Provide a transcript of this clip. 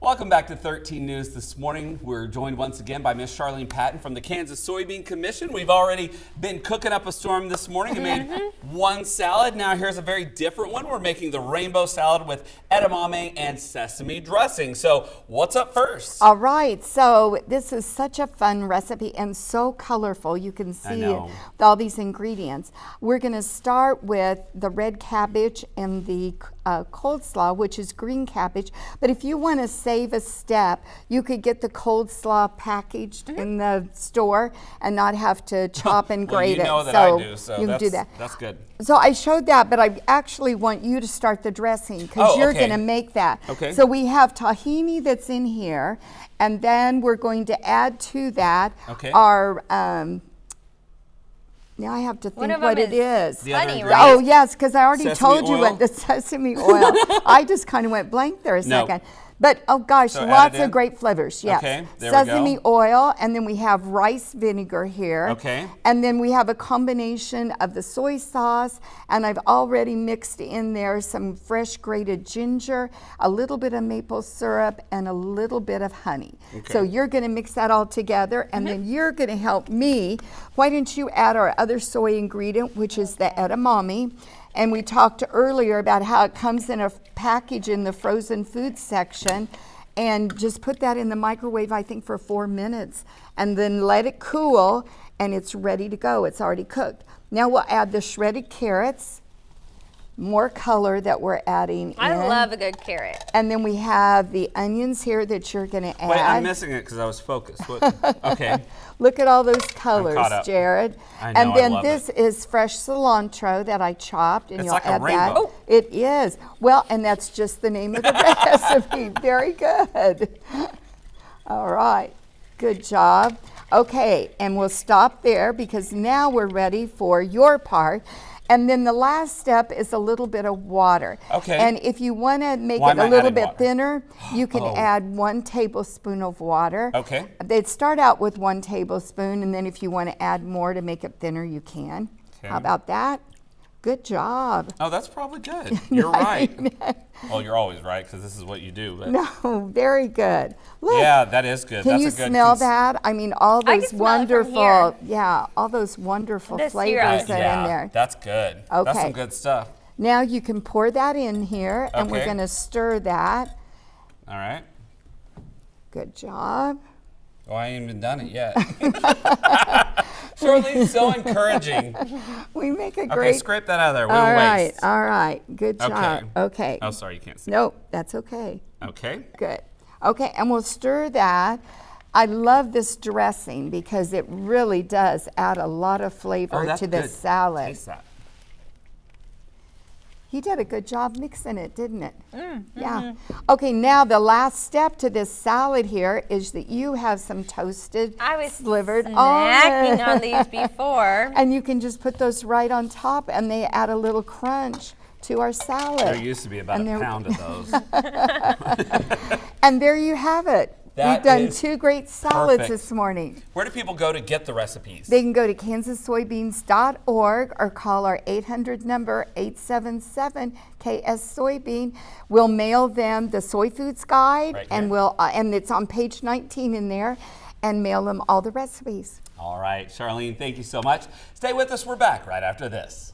Welcome back to 13 News this morning. We're joined once again by Miss Charlene Patton from the Kansas Soybean Commission. We've already been cooking up a storm this morning and made one salad. Now here's a very different one. We're making the rainbow salad with edamame and sesame dressing. So what's up first? All right, so this is such a fun recipe and so colorful. You can see it with all these ingredients. We're going to start with the red cabbage and the coleslaw, which is green cabbage. But if you want to save a step, you could get the coleslaw packaged in the store and not have to chop and grate you know it. That I do, so you can do that. That's good. So I showed that, but I actually want you to start the dressing because you're going to make that. Okay. So we have tahini that's in here, and then we're going to add to that our now I have to think what it is. Honey, right? Oh, yes, because I already told you oil? what the sesame oil. I just kind of went blank there a second. But, oh gosh, So lots of great flavors, yes. Okay, there Sesame we go. oil, and then we have rice vinegar here. Okay. And then we have a combination of the soy sauce, and I've already mixed in there some fresh grated ginger, a little bit of maple syrup, and a little bit of honey. Okay. So you're going to mix that all together, and then you're going to help me. Why don't you add our other soy ingredient, which is the edamame. And we talked earlier about how it comes in a package in the frozen food section, and just put that in the microwave, I think, for 4 minutes, and then let it cool, and it's ready to go. It's already cooked. Now we'll add the shredded carrots, more color that we're adding in. I love a good carrot. And then we have the onions here that you're going to add. Wait, I'm missing it because I was focused. Okay. Look at all those colors, Jared. I know, and then I love this is fresh cilantro that I chopped, and It's you'll like a add that. rainbow. It is. Well, and that's just the name of the recipe. Very good. All right. Good job. Okay, and we'll stop there because now we're ready for your part. And then the last step is a little bit of water. Okay. And if you want to make Why it am I a little adding bit water? thinner, you can add 1 tablespoon of water. Okay. They'd start out with 1 tablespoon, and then if you want to add more to make it thinner, you can. Okay. How about that? Good job. Oh, that's probably good. You're right. Well, you're always right because this is what you do. But No, very good. Look, yeah, that is good. can That's you a good smell that? I mean, all I those can smell it from wonderful, here. yeah, all those wonderful This flavors syrup. that are in there. That's good. That's Okay. some good stuff. Now you can pour that in here, and we're Okay. going to stir that. All right. Good job. Oh, I ain't even done it yet. Charlene's so encouraging. We make a Okay, great. scrape that out of there. We All will right, waste. all right. Good job. Okay. Oh, sorry, you can't see. Nope, that's okay. Okay. Good. Okay, and we'll stir that. I love this dressing because it really does add a lot of flavor that's to this good. salad. Taste that. He did a good job mixing it, didn't it? Yeah. Okay, now the last step to this salad here is that you have some toasted, I was slivered snacking on almonds. these before. And you can just put those right on top, and they add a little crunch to our salad. There used to be about And a there- pound of those. And there you have it. That We've done is 2 great salads perfect. this morning. Where do people go to get the recipes? They can go to kansassoybeans.org or call our 800 number 877-KS-SOYBEAN. We'll mail them the Soy Foods Guide, Right and here. and it's on page 19 in there, and mail them all the recipes. All right, Charlene, thank you so much. Stay with us. We're back right after this.